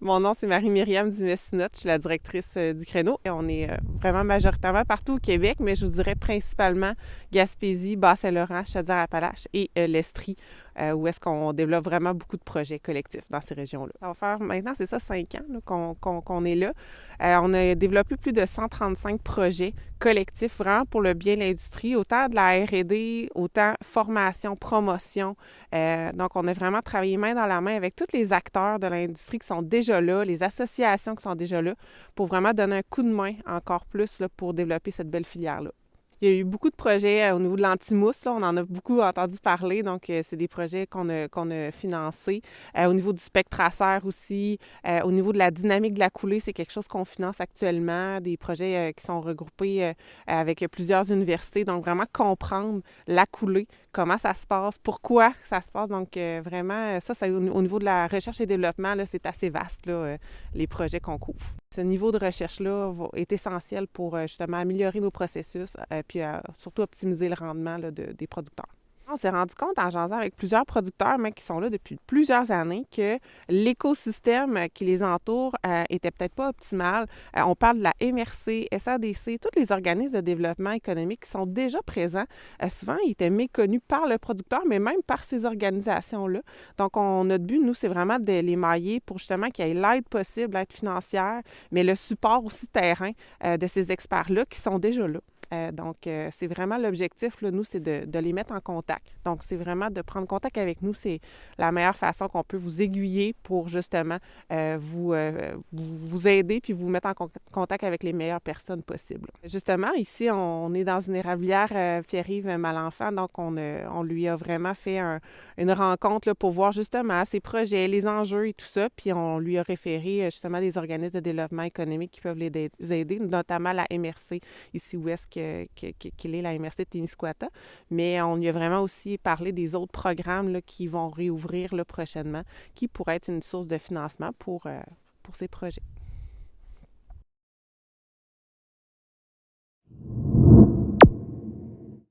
Mon nom, c'est Marie-Myriam Dumais-Sinotte. Je suis la directrice du Créneau. Et on est vraiment majoritairement partout au Québec, mais je vous dirais principalement Gaspésie, Bas-Saint-Laurent, Chaudière-Appalaches et l'Estrie, où est-ce qu'on développe vraiment beaucoup de projets collectifs dans ces régions-là. Ça va faire maintenant, c'est ça, 5 ans là, qu'on est là. On a développé plus de 135 projets collectifs vraiment pour le bien de l'industrie, autant de la R&D, autant formation, promotion. Donc, on a vraiment travaillé main dans la main avec tous les acteurs de l'industrie qui sont déjà là, les associations qui sont déjà là, pour vraiment donner un coup de main encore plus là, pour développer cette belle filière-là. Il y a eu beaucoup de projets au niveau de l'antimousse, là, on en a beaucoup entendu parler, donc c'est des projets qu'on a financés. Au niveau du spectre traceur aussi, au niveau de la dynamique de la coulée, c'est quelque chose qu'on finance actuellement, des projets qui sont regroupés avec plusieurs universités, donc vraiment comprendre la coulée, comment ça se passe, pourquoi ça se passe, donc vraiment, ça au niveau de la recherche et développement, là, c'est assez vaste, là, les projets qu'on couvre. Ce niveau de recherche-là est essentiel pour justement améliorer nos processus puis surtout optimiser le rendement là, des producteurs. On s'est rendu compte en jasant avec plusieurs producteurs mais qui sont là depuis plusieurs années que l'écosystème qui les entoure était peut-être pas optimal. On parle de la MRC, SADC, tous les organismes de développement économique qui sont déjà présents. Souvent, ils étaient méconnus par le producteur, mais même par ces organisations-là. Donc, notre but, nous, c'est vraiment de les mailler pour justement qu'il y ait l'aide possible, l'aide financière, mais le support aussi terrain de ces experts-là qui sont déjà là. Donc, c'est vraiment l'objectif, là, nous, c'est de les mettre en contact. Donc, c'est vraiment de prendre contact avec nous. C'est la meilleure façon qu'on peut vous aiguiller pour justement vous aider puis vous mettre en contact avec les meilleures personnes possibles. Justement, ici, on est dans une érablière Pierre-Yves Malenfant, donc on lui a vraiment fait une rencontre là, pour voir justement ses projets, les enjeux et tout ça, puis on lui a référé justement des organismes de développement économique qui peuvent les aider, notamment la MRC, ici où est-ce qu'il est la MRC de Témiscouata, mais on lui a vraiment aussi parlé des autres programmes là, qui vont réouvrir là, prochainement, qui pourraient être une source de financement pour ces projets.